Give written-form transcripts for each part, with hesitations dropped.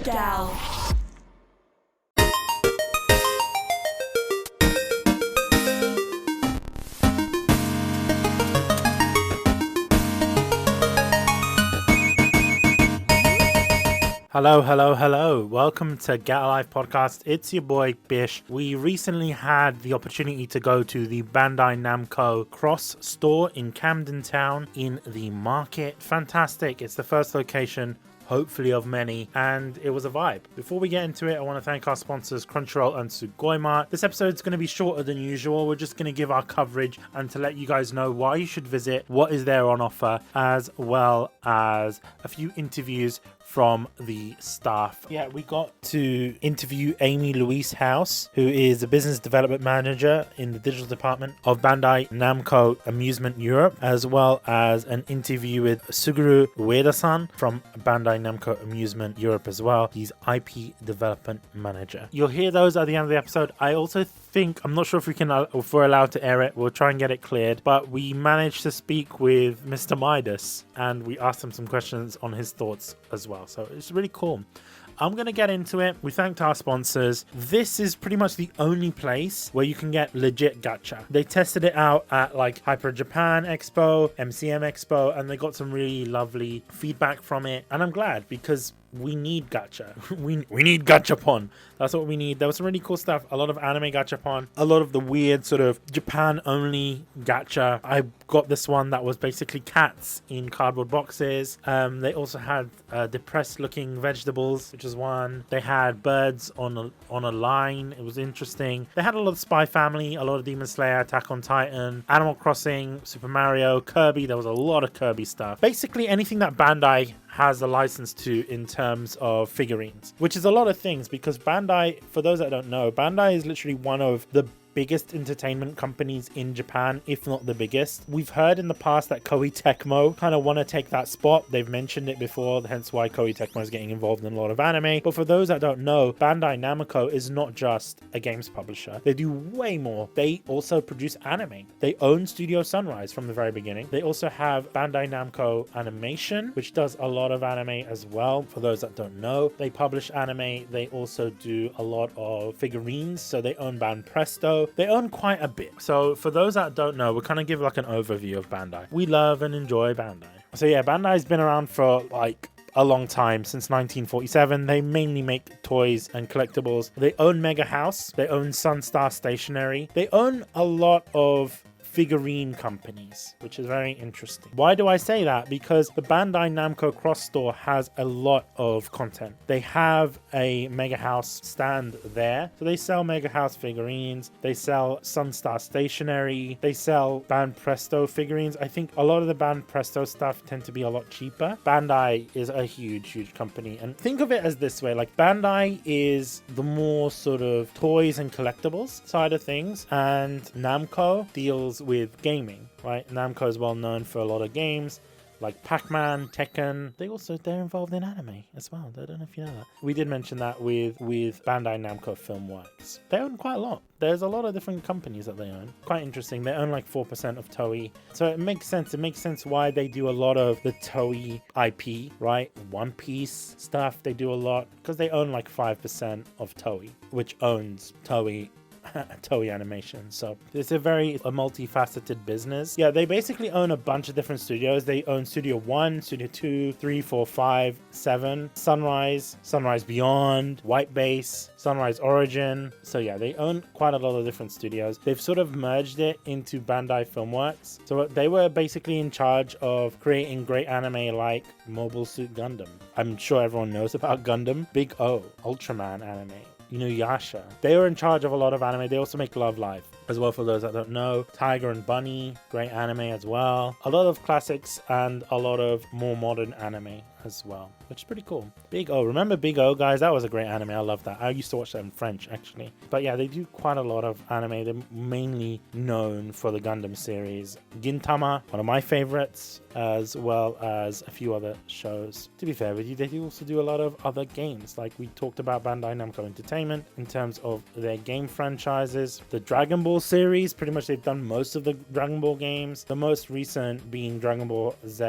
GALP. Hello. Welcome to Get Alive Podcast. It's your boy Bish. We recently had the opportunity to go to the Bandai Namco Cross Store in Camden Town in the market. Fantastic. It's the first location, hopefully of many, and it was a vibe. Before we get into it, I want to thank our sponsors Crunchyroll and Sugoima. This episode is going to be shorter than usual. We're just going to give our coverage and to let you guys know why you should visit, what is there on offer, as well as a few interviews from the staff. Yeah, we got to interview Amy Louise House, who is a business development manager in the digital department of Bandai Namco Amusement Europe, as well as an interview with Suguru Ueda-san from Bandai Namco Amusement Europe as well. He's IP development manager. You'll hear those at the end of the episode. I also think, I'm not sure if we're allowed to air it. We'll try and get it cleared, but we managed to speak with Mr. Midas and we asked him some questions on his thoughts as well. So it's really cool. I'm going to get into it. We thanked our sponsors. This is pretty much the only place where you can get legit gacha. They tested it out at like Hyper Japan Expo, MCM Expo, and they got some really lovely feedback from it. And I'm glad because we need gacha. we need gachapon. That's what we need. There was some really cool stuff. A lot of anime gachapon. A lot of the weird sort of Japan only gacha. I got this one that was basically cats in cardboard boxes. They also had depressed looking vegetables, which is one. They had birds on a line. It was interesting. They had a lot of Spy Family, a lot of Demon Slayer, Attack on Titan, Animal Crossing, Super Mario, Kirby. There was a lot of Kirby stuff. Basically anything that Bandai has a license to in terms of figurines, which is a lot of things because Bandai, for those that don't know, Bandai is literally one of the biggest entertainment companies in Japan, if not the biggest. We've heard in the past that Koei Tecmo kind of want to take that spot. They've mentioned it before, hence why Koei Tecmo is getting involved in a lot of anime. But for those that don't know, Bandai Namco is not just a games publisher. They do way more. They also produce anime. They own Studio Sunrise from the very beginning. They also have Bandai Namco Animation, which does a lot of anime as well. For those that don't know, they publish anime. They also do a lot of figurines. So they own Band Presto. They own quite a bit. So for those that don't know, we'll kind of give like an overview of Bandai. We love and enjoy Bandai. So yeah, Bandai's been around for like a long time, since 1947. They mainly make toys and collectibles. They own Mega House. They own Sunstar Stationery. They own a lot of figurine companies, which is very interesting. Why do I say that? Because the Bandai Namco Cross Store has a lot of content. They have a Mega House stand there, so they sell Mega House figurines, they sell Sunstar Stationery, they sell Band Presto figurines. I think a lot of the Band Presto stuff tend to be a lot cheaper. Bandai is a huge company, and think of it as this way, like Bandai is the more sort of toys and collectibles side of things, and Namco deals with gaming, right? Namco is well known for a lot of games like Pac-Man, Tekken. They're involved in anime as well. I don't know if you know that. We did mention that with Bandai Namco Filmworks. They own quite a lot. There's a lot of different companies that they own. Quite interesting. They own like 4% of Toei. So it makes sense. It makes sense why they do a lot of the Toei IP, right? One Piece stuff. They do a lot because they own like 5% of Toei, which owns Toei Animation. So it's a multifaceted business. Yeah, they basically own a bunch of different studios. They own Studio 1, Studio 2, 3, 4, 5, 7, Sunrise Beyond, White Base, Sunrise Origin. So yeah, they own quite a lot of different studios. They've sort of merged it into Bandai Filmworks. So they were basically in charge of creating great anime like Mobile Suit Gundam. I'm sure everyone knows about Gundam. Big O, Ultraman anime. Inuyasha. They were in charge of a lot of anime. They also make Love Live as well, for those that don't know. Tiger and Bunny, great anime as well. A lot of classics and a lot of more modern anime as well, which is pretty cool. Big O. Remember Big O, guys? That was a great anime. I love that. I used to watch that in French, actually. But yeah, they do quite a lot of anime. They're mainly known for the Gundam series. Gintama, one of my favorites, as well as a few other shows. To be fair with you, they do also do a lot of other games. Like we talked about Bandai Namco Entertainment in terms of their game franchises. The Dragon Ball series, pretty much they've done most of the Dragon Ball games. The most recent being Dragon Ball Z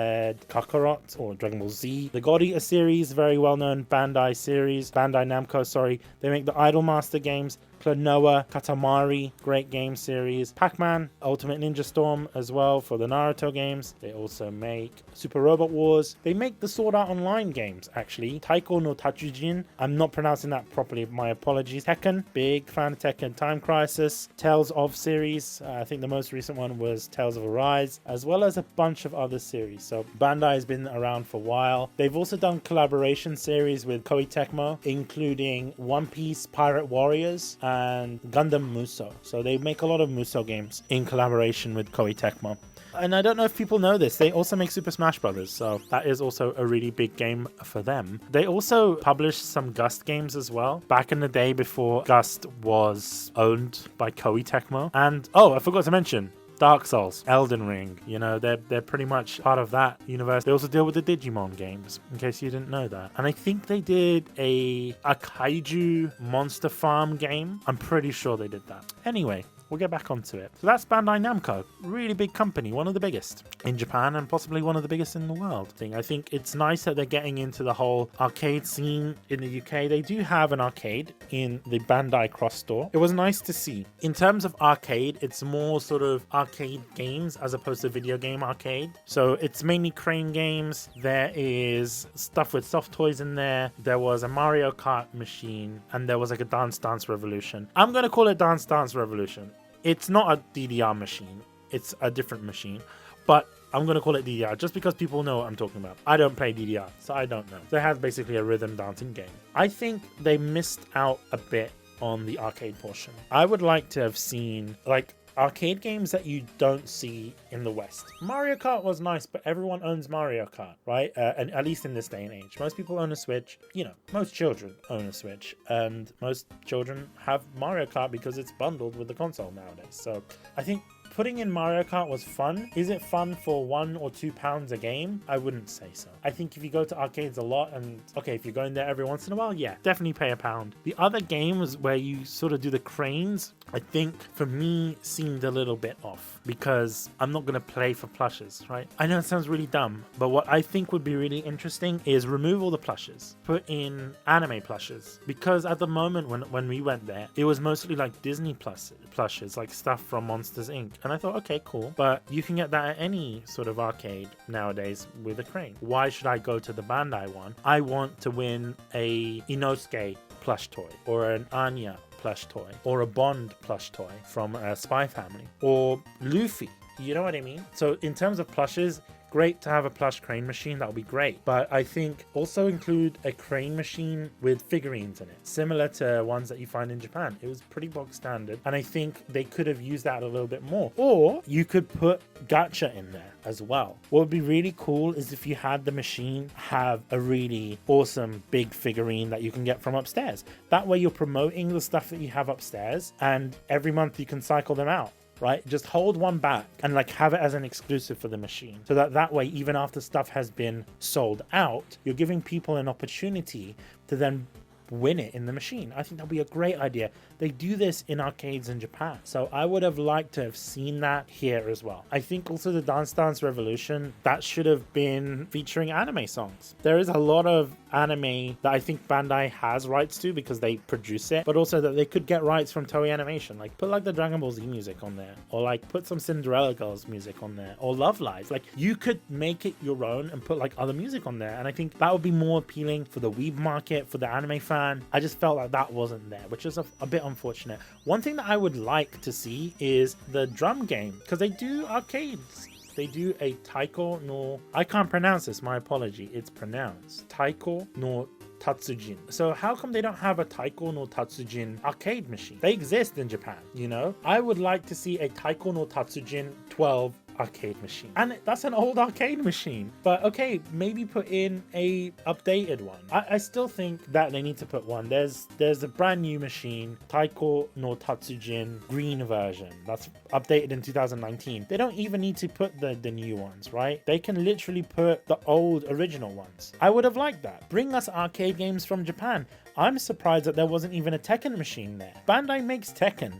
Kakarot, or Dragon Ball Z the God Eater series, very well-known Bandai series, Bandai Namco, sorry. They make the Idolmaster games, Klonoa, Katamari, great game series, Pac-Man, Ultimate Ninja Storm as well for the Naruto games. They also make Super Robot Wars. They make the Sword Art Online games, actually. Taiko no Tatsujin, I'm not pronouncing that properly, my apologies. Tekken, big fan of Tekken. Time Crisis, Tales of series, I think the most recent one was Tales of Arise, as well as a bunch of other series. So Bandai has been around for a while. They've also done collaboration series with Koei Tecmo, including One Piece Pirate Warriors and Gundam Muso. So they make a lot of Muso games in collaboration with Koei Tecmo. And I don't know if people know this, they also make Super Smash Brothers, so that is also a really big game for them. They also published some Gust games as well, back in the day before Gust was owned by Koei Tecmo. And, oh, I forgot to mention, Dark Souls, Elden Ring, you know, they're pretty much part of that universe. They also deal with the Digimon games, in case you didn't know that. And I think they did a Kaiju Monster Farm game. I'm pretty sure they did that. Anyway, we'll get back onto it. So that's Bandai Namco, really big company, one of the biggest in Japan and possibly one of the biggest in the world. I think it's nice that they're getting into the whole arcade scene in the UK. They do have an arcade in the Bandai Cross Store. It was nice to see. In terms of arcade, it's more sort of arcade games as opposed to video game arcade. So it's mainly crane games. There is stuff with soft toys in there. There was a Mario Kart machine and there was like a Dance Dance Revolution. I'm going to call it Dance Dance Revolution. It's not a DDR machine. It's a different machine. But I'm going to call it DDR just because people know what I'm talking about. I don't play DDR, so I don't know. So it has basically a rhythm dancing game. I think they missed out a bit on the arcade portion. I would like to have seen like arcade games that you don't see in the West. Mario Kart was nice, but everyone owns Mario Kart, right? And at least in this day and age. Most people own a Switch. You know, most children own a Switch. And most children have Mario Kart because it's bundled with the console nowadays. So I think putting in Mario Kart was fun. Is it fun for £1 or £2 a game? I wouldn't say so. I think if you go to arcades a lot and, okay, if you're going there every once in a while, yeah, definitely pay £1. The other games where you sort of do the cranes, I think for me seemed a little bit off because I'm not going to play for plushes, right? I know it sounds really dumb, but what I think would be really interesting is remove all the plushes, put in anime plushes, because at the moment when we went there, it was mostly like Disney plushes, like stuff from Monsters Inc. And I thought, okay, cool, but you can get that at any sort of arcade nowadays with a crane. Why should I go to the Bandai one? I want to win a Inosuke plush toy or an Anya plush toy or a Bond plush toy from a Spy Family or Luffy. You know what I mean? So in terms of plushes, great to have a plush crane machine, that would be great. But I think also include a crane machine with figurines in it, similar to ones that you find in Japan. It was pretty bog standard, and I think they could have used that a little bit more. Or you could put gacha in there as well. What would be really cool is if you had the machine have a really awesome big figurine that you can get from upstairs. That way you're promoting the stuff that you have upstairs, and every month you can cycle them out. Right? Just hold one back and like have it as an exclusive for the machine. So that way, even after stuff has been sold out, you're giving people an opportunity to then win it in the machine. I think that'd be a great idea. They do this in arcades in Japan. So I would have liked to have seen that here as well. I think also the Dance Dance Revolution, that should have been featuring anime songs. There is a lot of anime that I think Bandai has rights to because they produce it, but also that they could get rights from Toei Animation. Like put like the Dragon Ball Z music on there, or like put some Cinderella Girls music on there, or Love Live. Like you could make it your own and put like other music on there. And I think that would be more appealing for the weeb market, for the anime fan. I just felt like that wasn't there, which is a bit unfortunate. One thing that I would like to see is the drum game, because they do arcades. They do a Taiko no... I can't pronounce this, my apology. It's pronounced Taiko no Tatsujin. So how come they don't have a Taiko no Tatsujin arcade machine? They exist in Japan, you know? I would like to see a Taiko no Tatsujin 12 arcade machine, and that's an old arcade machine, but okay, maybe put in a updated one. I still think that they need to put one. There's a brand new machine, Taiko no Tatsujin green version, that's updated in 2019. They don't even need to put the new ones, right? They can literally put the old original ones. I would have liked that. Bring us arcade games from Japan. I'm surprised that there wasn't even a Tekken machine there. Bandai makes Tekken.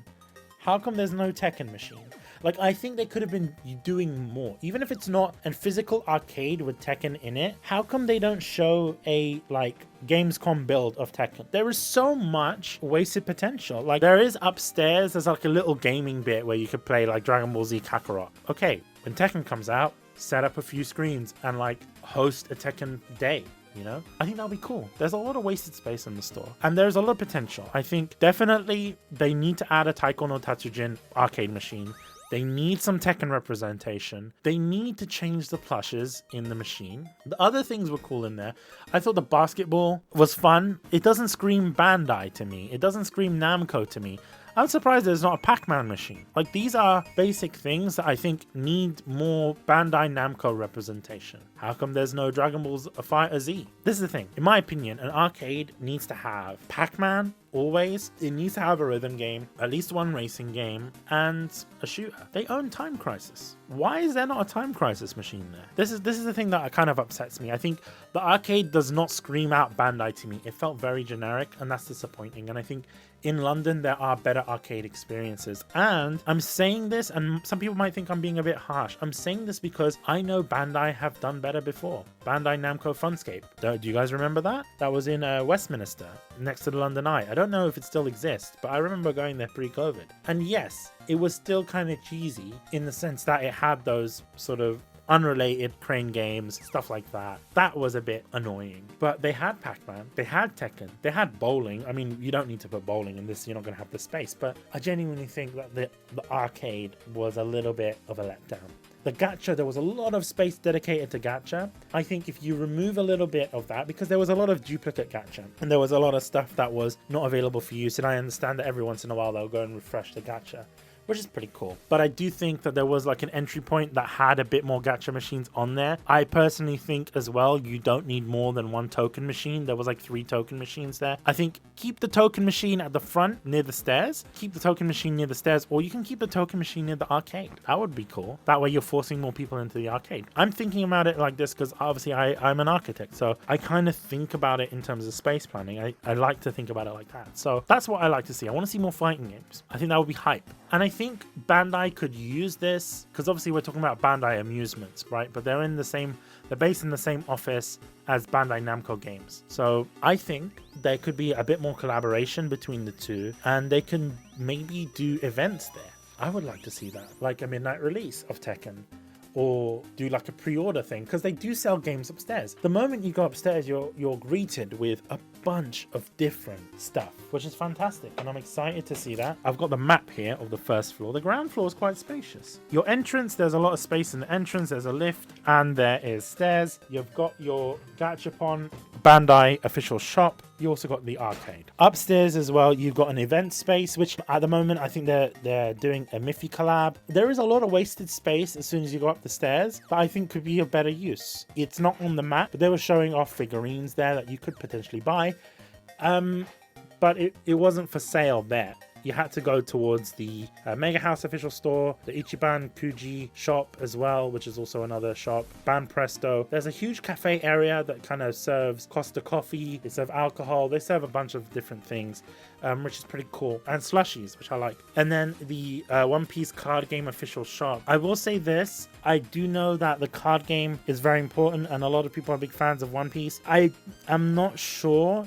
How come there's no Tekken machine? Like, I think they could have been doing more. Even if it's not a physical arcade with Tekken in it, how come they don't show a, like, Gamescom build of Tekken? There is so much wasted potential. Like, there is upstairs, there's like a little gaming bit where you could play like Dragon Ball Z Kakarot. Okay, when Tekken comes out, set up a few screens and like host a Tekken day. You know, I think that'll be cool. There's a lot of wasted space in the store and there's a lot of potential. I think definitely they need to add a Taiko no Tatsujin arcade machine. They need some Tekken representation. They need to change the plushes in the machine. The other things were cool in there. I thought the basketball was fun. It doesn't scream Bandai to me. It doesn't scream Namco to me. I'm surprised there's not a Pac-Man machine. Like, these are basic things that I think need more Bandai Namco representation. How come there's no Dragon Ball Fighter Z? This is the thing. In my opinion, an arcade needs to have Pac-Man, always. It needs to have a rhythm game, at least one racing game, and a shooter. They own Time Crisis. Why is there not a Time Crisis machine there? This is the thing that kind of upsets me. I think the arcade does not scream out Bandai to me. It felt very generic, and that's disappointing. And I think in London, there are better arcade experiences. And I'm saying this, and some people might think I'm being a bit harsh. I'm saying this because I know Bandai have done better before. Bandai Namco Funscape. Do you guys remember that? That was in Westminster, next to the London Eye. I don't know if it still exists, but I remember going there pre-COVID. And yes, it was still kind of cheesy in the sense that it had those sort of unrelated crane games, stuff like that. That was a bit annoying. But they had Pac-Man, they had Tekken, they had bowling. I mean, you don't need to put bowling in this, you're not going to have the space. But I genuinely think that the arcade was a little bit of a letdown. The gacha, there was a lot of space dedicated to gacha. I think if you remove a little bit of that, because there was a lot of duplicate gacha, and there was a lot of stuff that was not available for use, and I understand that every once in a while they'll go and refresh the gacha, which is pretty cool. But I do think that there was like an entry point that had a bit more gacha machines on there. I personally think as well, you don't need more than one token machine. There was like 3 token machines there. I think keep the token machine at the front near the stairs. Keep the token machine near the stairs, or you can keep the token machine near the arcade. That would be cool. That way you're forcing more people into the arcade. I'm thinking about it like this because obviously I'm an architect. So I kind of think about it in terms of space planning. I like to think about it like that. So that's what I like to see. I want to see more fighting games. I think that would be hype. And I think Bandai could use this because obviously we're talking about Bandai Amusements, right? But they're based in the same office as Bandai Namco games. So I think there could be a bit more collaboration between the two and they can maybe do events there. I would like to see that, like a midnight release of Tekken, or do like a pre-order thing, because they do sell games upstairs. The moment you go upstairs, you're greeted with a bunch of different stuff, which is fantastic, and I'm excited to see that. I've got the map here of the first floor. The ground floor is quite spacious. Your entrance, there's a lot of space in the entrance. There's a lift and there is stairs. You've got your Gachapon Bandai official shop. You also got the arcade. Upstairs as well, you've got an event space, which at the moment I think they're doing a Miffy collab. There is a lot of wasted space as soon as you go up the stairs that I think could be of better use. It's not on the map, but they were showing off figurines there that you could potentially buy. But it wasn't for sale there. You had to go towards the Mega House official store, the Ichiban Kuji shop as well, which is also another shop, Ban Presto. There's a huge cafe area that kind of serves Costa coffee, they serve alcohol, they serve a bunch of different things, which is pretty cool. And slushies, which I like. And then the One Piece card game official shop. I will say this, I do know that the card game is very important and a lot of people are big fans of One Piece. I am not sure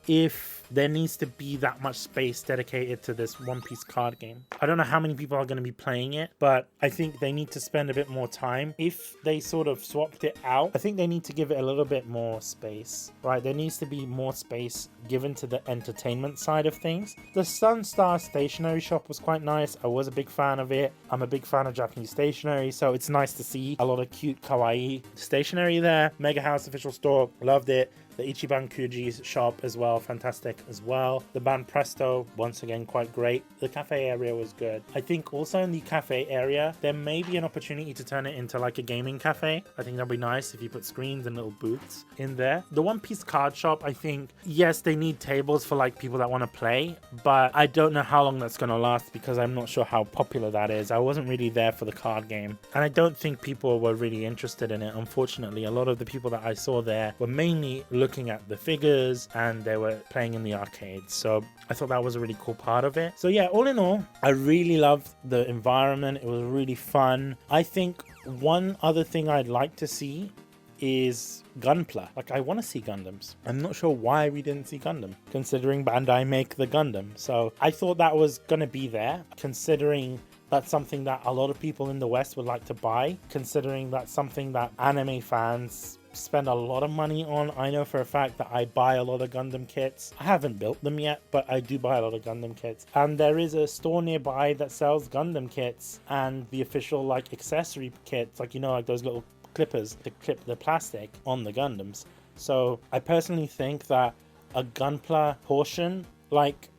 if there needs to be that much space dedicated to this One Piece card game. I don't know how many people are going to be playing it, but I think they need to spend a bit more time. If they sort of swapped it out, I think they need to give it a little bit more space, right? There needs to be more space given to the entertainment side of things. The Sunstar stationery shop was quite nice. I was a big fan of it. I'm a big fan of Japanese stationery, so it's nice to see a lot of cute kawaii stationery there. Mega House official store, loved it. The Ichiban Kuji's shop as well, fantastic as well. The Ban Presto, once again, quite great. The cafe area was good. I think also in the cafe area, there may be an opportunity to turn it into like a gaming cafe. I think that'd be nice if you put screens and little booths in there. The One Piece card shop, I think, yes, they need tables for like people that want to play, but I don't know how long that's going to last because I'm not sure how popular that is. I wasn't really there for the card game, and I don't think people were really interested in it. Unfortunately, a lot of the people that I saw there were mainly looking at the figures and they were playing in the arcades. So I thought that was a really cool part of it. So yeah, all in all, I really loved the environment. It was really fun. I think one other thing I'd like to see is Gunpla. Like, I want to see Gundams. I'm not sure why we didn't see Gundam, considering Bandai make the Gundam. So I thought that was going to be there, considering that's something that a lot of people in the West would like to buy, considering that's something that anime fans spend a lot of money on. I know for a fact that I buy a lot of Gundam kits. I haven't built them yet, but I do buy a lot of Gundam kits. And there is a store nearby that sells Gundam kits and the official like accessory kits, like, you know, like those little clippers to clip the plastic on the Gundams. So I personally think that a Gunpla portion, like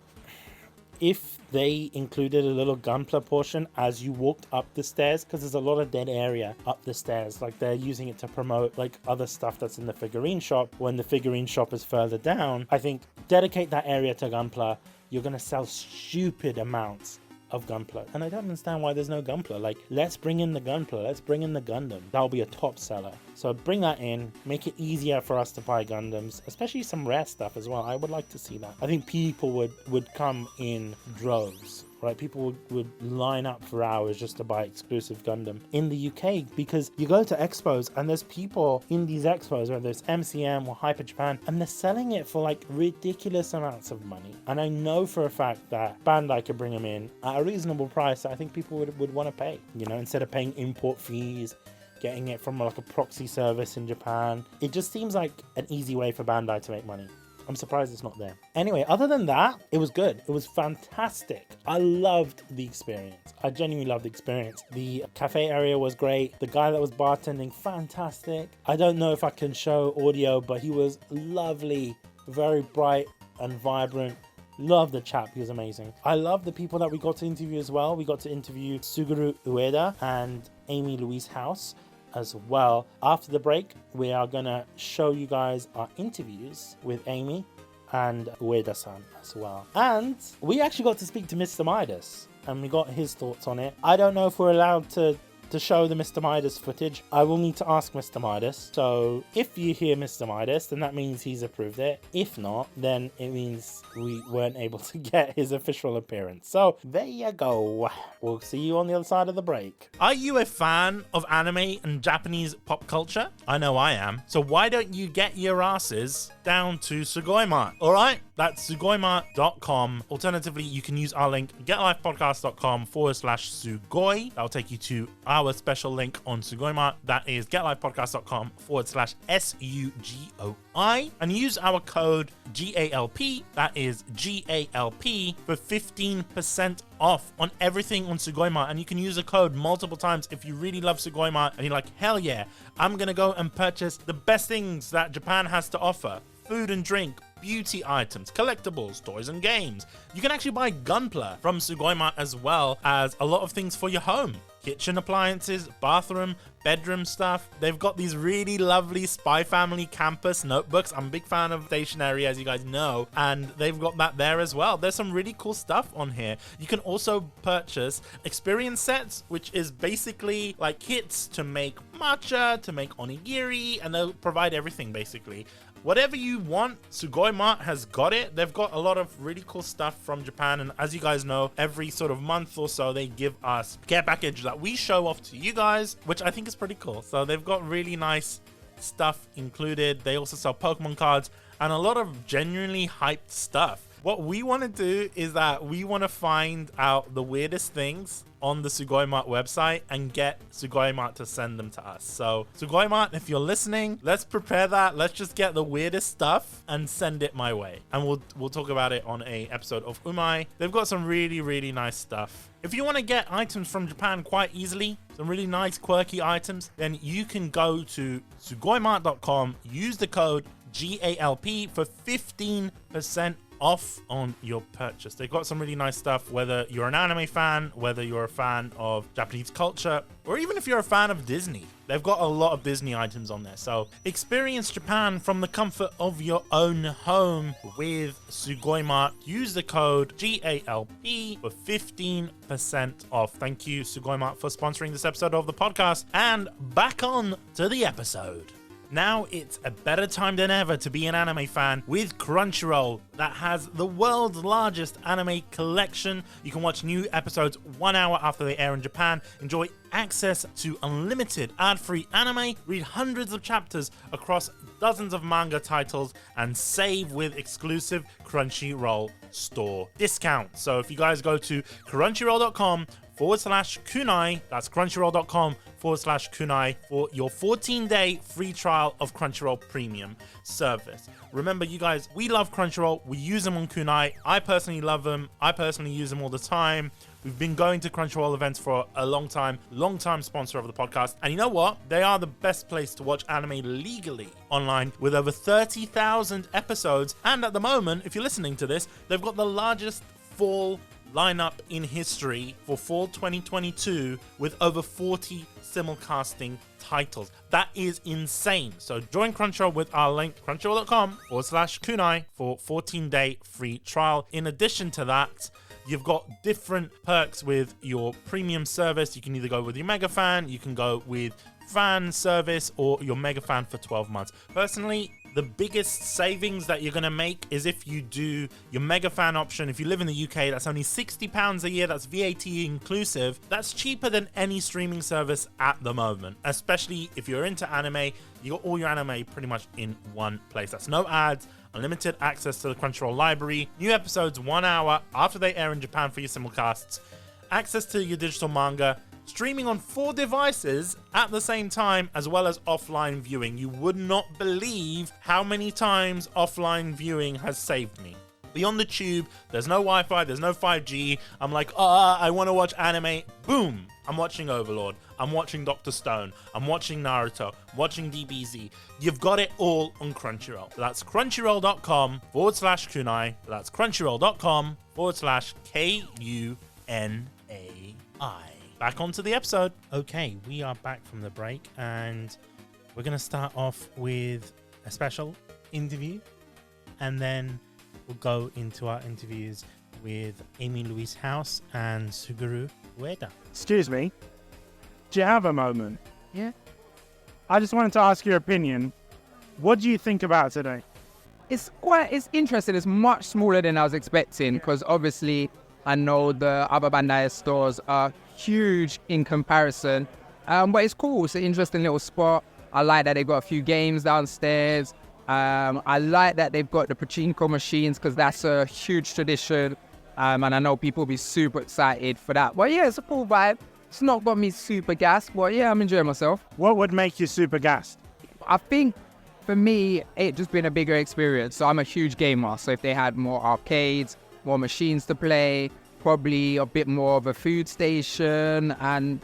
if they included a little Gunpla portion as you walked up the stairs, because there's a lot of dead area up the stairs, like they're using it to promote like other stuff that's in the figurine shop when the figurine shop is further down. I think dedicate that area to Gunpla. You're going to sell stupid amounts of Gunpla, and I don't understand why there's no Gunpla. Like, let's bring in the Gunpla, let's bring in the Gundam. That'll be a top seller. So bring that in, make it easier for us to buy Gundams, especially some rare stuff as well. I would like to see that. I think people would come in droves, right? People would line up for hours just to buy exclusive Gundam in the UK, because you go to expos and there's people in these expos, whether it's MCM or Hyper Japan, and they're selling it for like ridiculous amounts of money. And I know for a fact that Bandai could bring them in at a reasonable price that I think people would want to pay, you know, instead of paying import fees, getting it from like a proxy service in Japan. It just seems like an easy way for Bandai to make money. I'm surprised it's not there. Anyway, other than that, it was good. It was fantastic. I loved the experience. I genuinely loved the experience. The cafe area was great. The guy that was bartending, fantastic. I don't know if I can show audio, but he was lovely, very bright and vibrant. Love the chap, he was amazing. I love the people that we got to interview as well. We got to interview Suguru Ueda and Amy Louise House as well. After the break, we are gonna show you guys our interviews with Amy and Ueda-san as well. And we actually got to speak to Mr. Midas, and we got his thoughts on it. I don't know if we're allowed to show the Mr. Midas footage. I will need to ask Mr. Midas. So if you hear Mr. Midas, then that means he's approved it. If not, then it means we weren't able to get his official appearance. So there you go. We'll see you on the other side of the break. Are you a fan of anime and Japanese pop culture? I know I am. So why don't you get your asses down to Sugoi Mart? All right, that's sugoimart.com. Alternatively, you can use our link, getlifepodcast.com/Sugoi. That'll take you to our special link on Sugoi Mart. That is getlifepodcast.com/SUGOI. And use our code GALP, that is GALP, for 15% off on everything on Sugoi Mart. And you can use the code multiple times if you really love Sugoi Mart and you're like, hell yeah, I'm gonna go and purchase the best things that Japan has to offer. Food and drink, beauty items, collectibles, toys and games. You can actually buy Gunpla from Sugoi Mart, as well as a lot of things for your home. Kitchen appliances, bathroom, bedroom stuff. They've got these really lovely Spy Family campus notebooks. I'm a big fan of stationery, as you guys know, and they've got that there as well. There's some really cool stuff on here. You can also purchase experience sets, which is basically like kits to make matcha, to make onigiri, and they'll provide everything basically. Whatever you want, Sugoi Mart has got it. They've got a lot of really cool stuff from Japan, and as you guys know, every sort of month or so they give us a care package that we show off to you guys, which I think is pretty cool. So they've got really nice stuff included. They also sell Pokemon cards and a lot of genuinely hyped stuff. What we want to do is that we want to find out the weirdest things on the Sugoi Mart website and get Sugoi Mart to send them to us. So Sugoi Mart, if you're listening, let's prepare that. Let's just get the weirdest stuff and send it my way. And we'll talk about it on a episode of Umai. They've got some really, really nice stuff. If you want to get items from Japan quite easily, some really nice quirky items, then you can go to sugoimart.com, use the code GALP for 15% off on your purchase. They've got some really nice stuff, whether you're an anime fan, whether you're a fan of Japanese culture, or even if you're a fan of Disney. They've got a lot of Disney items on there. So experience Japan from the comfort of your own home with Sugoi Mart. Use the code GALP for 15% off. Thank you, Sugoi Mart, for sponsoring this episode of the podcast. And back on to the episode. Now it's a better time than ever to be an anime fan with Crunchyroll that has the world's largest anime collection. You can watch new episodes 1 hour after they air in Japan, enjoy access to unlimited ad-free anime, read hundreds of chapters across dozens of manga titles, and save with exclusive Crunchyroll store discounts. So if you guys go to crunchyroll.com/kunai, that's crunchyroll.com/kunai for your 14-day free trial of Crunchyroll Premium service. Remember, you guys, we love Crunchyroll. We use them on Kunai. I personally love them. I personally use them all the time. We've been going to Crunchyroll events for a long time sponsor of the podcast. And you know what? They are the best place to watch anime legally online with over 30,000 episodes. And at the moment, if you're listening to this, they've got the largest fall lineup in history for fall 2022 with over 40 simulcasting titles. That is insane. So join Crunchyroll with our link, crunchyroll.com/kunai for 14-day free trial. In addition to that, you've got different perks with your premium service. You can either go with your mega fan, you can go with fan service, or your mega fan for 12 months. Personally, the biggest savings that you're going to make is if you do your mega fan option. If you live in the UK, that's only £60 a year. That's VAT inclusive. That's cheaper than any streaming service at the moment, especially if you're into anime. You got all your anime pretty much in one place. That's no ads, unlimited access to the Crunchyroll library, new episodes 1 hour after they air in Japan for your simulcasts, access to your digital manga, streaming on 4 devices at the same time, as well as offline viewing. You would not believe how many times offline viewing has saved me. Beyond the tube, there's no Wi-Fi, there's no 5G. I'm like, I want to watch anime. Boom! I'm watching Overlord. I'm watching Dr. Stone. I'm watching Naruto. I'm watching DBZ. You've got it all on Crunchyroll. That's crunchyroll.com/kunai. That's crunchyroll.com/KUNAI. Back onto the episode. Okay, we are back from the break, and we're going to start off with a special interview, and then we'll go into our interviews with Amy Louise House and Suguru Ueda. Excuse me, do you have a moment? Yeah. I just wanted to ask your opinion. What do you think about today? It's interesting. It's much smaller than I was expecting, because obviously I know the other Bandai stores are huge in comparison. But it's cool. It's an interesting little spot. I like that they've got a few games downstairs. I like that they've got the pachinko machines, because that's a huge tradition. And I know people will be super excited for that. But yeah, it's a cool vibe. It's not got me super gassed, but yeah, I'm enjoying myself. What would make you super gassed? I think for me, it just been a bigger experience. So I'm a huge gamer. So if they had more arcades, more machines to play, probably a bit more of a food station, and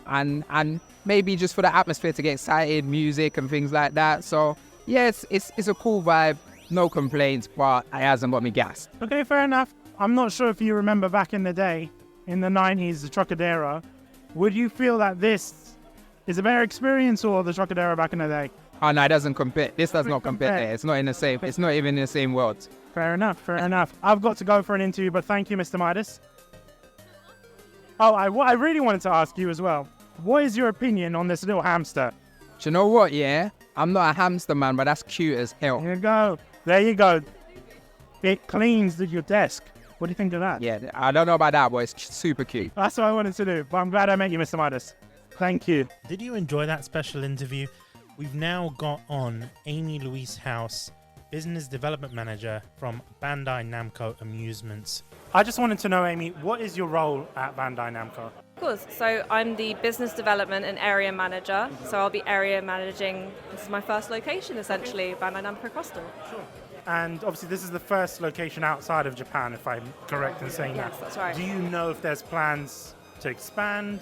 maybe just for the atmosphere to get excited, music and things like that. So yeah, it's a cool vibe. No complaints, but it hasn't got me gassed. Okay, fair enough. I'm not sure if you remember back in the day, in the 90s, the Trocadero. Would you feel that this is a better experience, or the Trocadero back in the day? Oh no, it doesn't compare. This does not compare there. It's not in the same. It's not even in the same world. Fair enough. I've got to go for an interview, but thank you, Mr. Midas. Oh, what I really wanted to ask you as well. What is your opinion on this little hamster? Do you know what? Yeah, I'm not a hamster man, but that's cute as hell. Here you go. There you go. It cleans your desk. What do you think of that? Yeah, I don't know about that, but it's super cute. That's what I wanted to do, but I'm glad I met you, Mr. Midas. Thank you. Did you enjoy that special interview? We've now got on Amy Louise House, Business Development Manager from Bandai Namco Amusements. I just wanted to know, Amy, what is your role at Bandai Namco? Of course. So I'm the Business Development and Area Manager. So I'll be area managing. This is my first location, essentially, Bandai Namco Cross Store. Sure. And obviously this is the first location outside of Japan, if I'm correct in saying that. Yes, that's right. Do you know if there's plans to expand,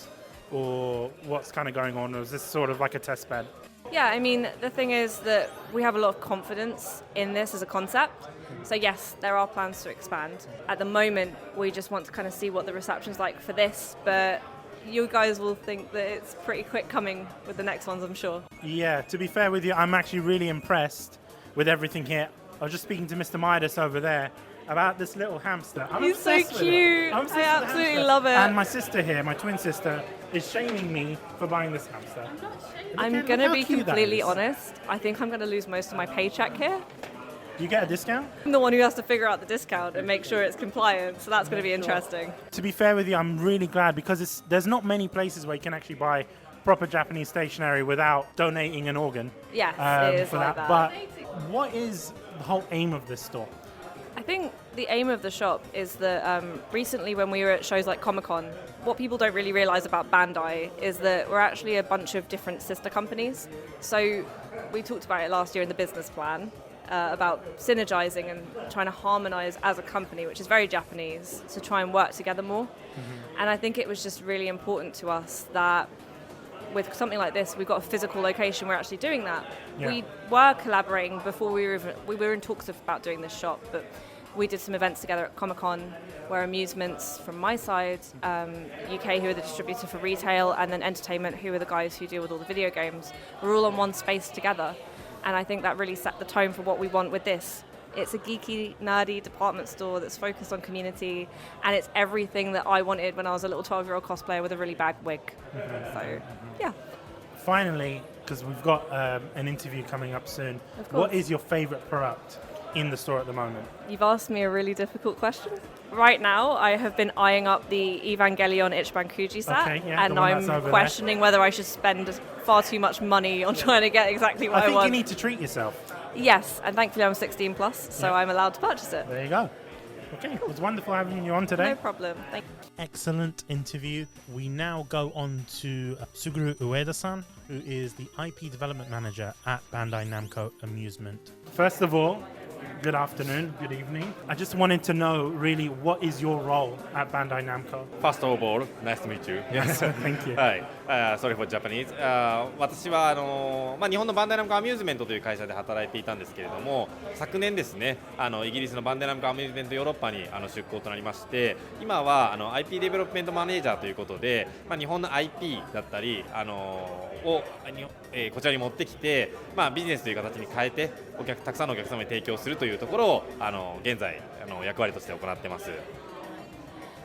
or what's kind of going on, or is this sort of like a test bed? Yeah, I mean, the thing is that we have a lot of confidence in this as a concept. So yes, there are plans to expand. At the moment, we just want to kind of see what the reception's like for this, but you guys will think that it's pretty quick coming with the next ones, I'm sure. Yeah, to be fair with you, I'm actually really impressed with everything here. I was just speaking to Mr. Midas over there, about this little hamster. I'm He's so obsessed with it. cute. I'm obsessed I with the absolutely hamster. love it. And my sister here, my twin sister, is shaming me for buying this hamster. I'm Look going to how be cute that completely is. honest. I think I'm going to lose most of my paycheck here. You get a discount? I'm the one who has to figure out the discount and make sure it's compliant, so that's going to be interesting. To be fair with you, I'm really glad because there's not many places where you can actually buy proper Japanese stationery without donating an organ. Yes, it is for like that. that. But what is the whole aim of this store? I think the aim of the shop is that recently when we were at shows like Comic-Con, what people don't really realize about Bandai is that we're actually a bunch of different sister companies. So we talked about it last year in the business plan, about synergizing and trying to harmonize as a company, which is very Japanese, to try and work together more. Mm-hmm. And I think it was just really important to us that with something like this, we've got a physical location, we're actually doing that. Yeah. We were collaborating before we were in talks about doing this shop, but we did some events together at Comic-Con where Amusements from my side, UK who are the distributor for retail, and then Entertainment who are the guys who deal with all the video games, we're all in one space together. And I think that really set the tone for what we want with this. It's a geeky, nerdy department store that's focused on community, and it's everything that I wanted when I was a little 12-year-old cosplayer with a really bad wig. So, yeah. Finally, because we've got an interview coming up soon, Of course. what is your favorite product in the store at the moment? You've asked me a really difficult question. Right now, I have been eyeing up the Evangelion Ichiban Kuji set, Okay, yeah, and the one that's I'm over questioning whether I should spend far too much money on trying to get exactly what I I think want. you need to treat yourself. Yes, and thankfully I'm 16 plus, so Yeah. I'm allowed to purchase it. There you go. Okay, it was wonderful having you on today. No problem. Thank you. Excellent interview. We now go on to Suguru Ueda-san, who is the IP development manager at Bandai Namco Amusement. First of all, good afternoon, good evening. I just wanted to know really what is your role at Bandai Namco? First of all, nice to meet you. Yes. Thank you. はい、sorry for Japanese. 私は日本のバンダイナムコアミューズメントという会社で働いていたんですけれども、昨年ですね、イギリスのバンダイナムコアミューズメントヨーロッパに出向となりまして、今はIP デベロップメントマネージャーということで、日本の IP だったりをこちらに持ってきて、ビジネスという形に変えてたくさんのお客様に提供するというところを現在役割として行っています。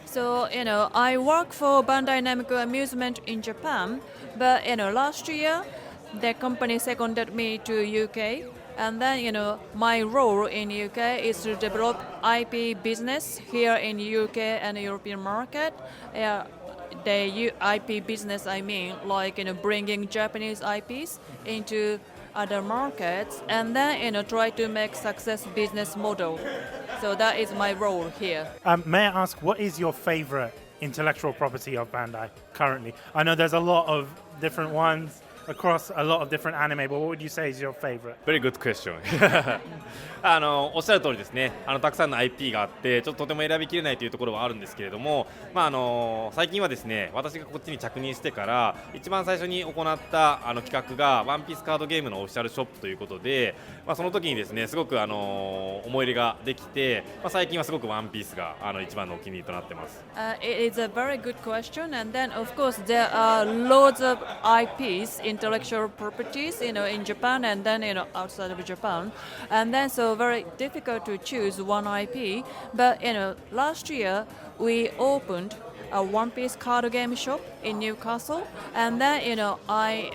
So, I work for Bandai Namco Amusement in Japan, but, last year, the company seconded me to UK, and then, my role in UK is to develop IP business here in UK and European market. The IP business, I mean, like, bringing Japanese IPs into other markets, and then, try to make success business model. So that is my role here. May I ask, what is your favorite intellectual property of Bandai currently? I know there's a lot of different ones across a lot of different anime, but what would you say is your favorite? Very good question. おっしゃる通りですね。たくさんの IP があってとても選びきれないというところはあるんですけれども、最近はですね、私がこっちに着任してから一番最初に行った企画がワンピースカードゲームのオフィシャルショップということで、その時にですね、すごく思い入れができて、最近はすごくワンピースが一番のお気に入りとなってます。It is a very good question, and then of course there are loads of IPs, intellectual properties, in Japan and then outside of Japan, and then so very difficult to choose one IP. But last year we opened a One Piece card game shop in Newcastle, and then I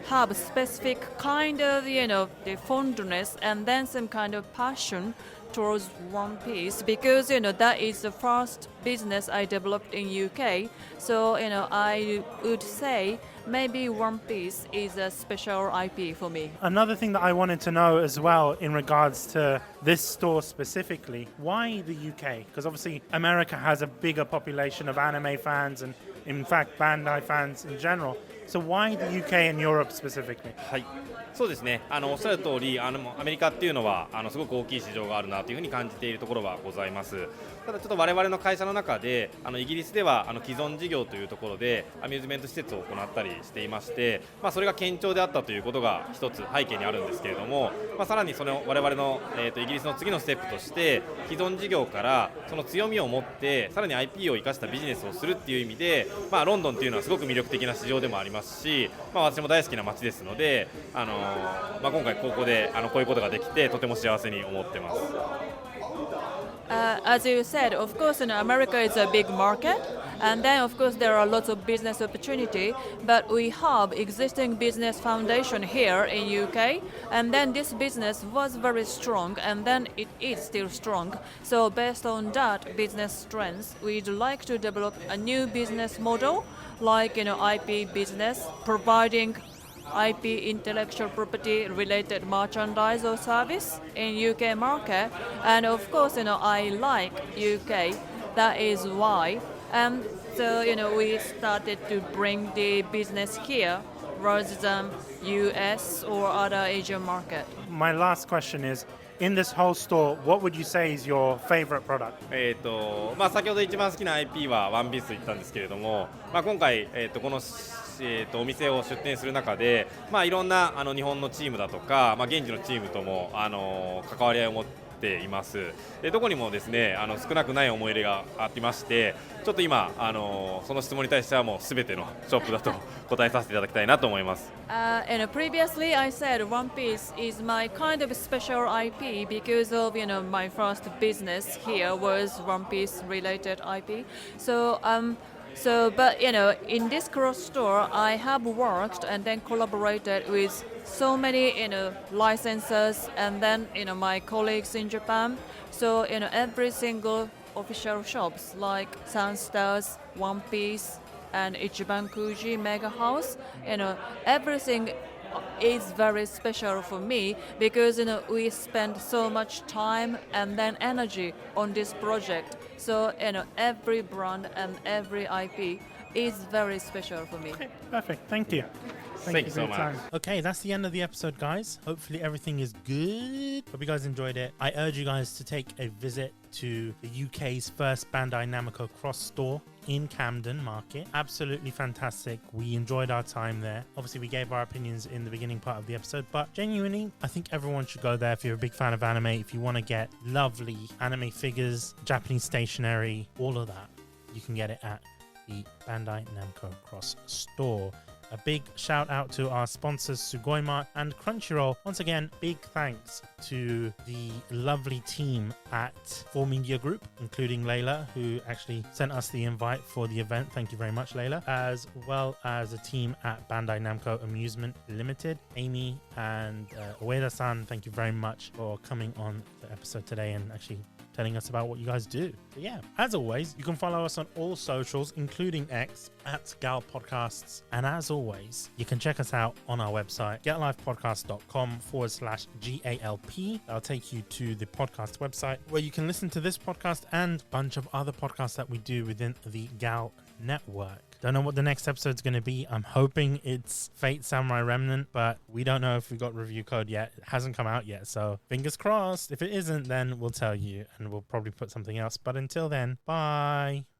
have a specific kind of the fondness and then some kind of passion towards One Piece, because that is the first business I developed in UK. So I would say maybe One Piece is a special IP for me. Another thing that I wanted to know as well in regards to this store specifically, why the UK? Because obviously America has a bigger population of anime fans and in fact Bandai fans in general. So why the UK and Europe specifically? はい、そうですね。おっしゃる通り、アメリカっていうのはすごく大きい市場があるなというふうに感じているところはございます。ただちょっと我々の会社の中でイギリスでは既存事業というところでアミューズメント施設を行ったりしていまして、それが堅調であったということが一つ背景にあるんですけれども、さらにその我々の、イギリスの次のステップとして既存事業からその強みを持ってさらに IP を生かしたビジネスをするっていう意味で、ロンドンっていうのはすごく魅力的な市場でもありますし、私も大好きな街ですので、今回ここでこういうことができてとても幸せに思ってます。As you said, of course, America is a big market, and then of course there are lots of business opportunity. But we have existing business foundation here in UK, and then this business was very strong, and then it is still strong. So based on that business strength, we'd like to develop a new business model, like IP business, providing IP intellectual property related merchandise or service in UK market. And of course I like UK, that is why. And so we started to bring the business here rather than US or other Asian market. My last question is, in this whole store, what would you say is your favorite product? 先ほど一番好きな IP はワンピースと言ったんですけれども、今回、この、お店を出店する中で、いろんな日本のチームだとか、現地のチームとも関わり合いを持っています。でどこにもですね少なくない思い入れがありまして、ちょっと今その質問に対してはもうすべてのショップだと答えさせていただきたいなと思います。Previously I said One Piece is my kind of special IP because of my first business here was One Piece related IP. But in this cross store, I have worked and then collaborated with so many licensors and then my colleagues in Japan. So every single official shops like Sunstars, One Piece, and Ichiban Kuji Mega House, everything is very special for me because we spend so much time and then energy on this project. So every brand and every IP is very special for me. Okay, perfect. Thank you. Thank you for so your much. time. Okay, that's the end of the episode, guys. Hopefully everything is good. Hope you guys enjoyed it. I urge you guys to take a visit to the UK's first Bandai Namco Cross Store in Camden Market. Absolutely fantastic. We enjoyed our time there. Obviously, we gave our opinions in the beginning part of the episode, but genuinely, I think everyone should go there if you're a big fan of anime, if you want to get lovely anime figures, Japanese stationery, all of that. You can get it at the Bandai Namco Cross Store. A big shout out to our sponsors Sugoima and Crunchyroll. Once again, big thanks to the lovely team at 4 Media Group, including Layla, who actually sent us the invite for the event. Thank you very much, Layla. As well as a team at Bandai Namco Amusement Limited. Amy and Ueda-san, thank you very much for coming on the episode today and actually telling us about what you guys do. But yeah, as always, you can follow us on all socials, including X, at GALP Podcasts. And as always, you can check us out on our website, getalifepodcast.com/GALP. That'll take you to the podcast website where you can listen to this podcast and a bunch of other podcasts that we do within the GALP network. Don't know what the next episode's going to be. I'm hoping it's Fate Samurai Remnant, but we don't know if we got review code yet. It hasn't come out yet, so fingers crossed. If it isn't, then we'll tell you and we'll probably put something else. But until then, bye.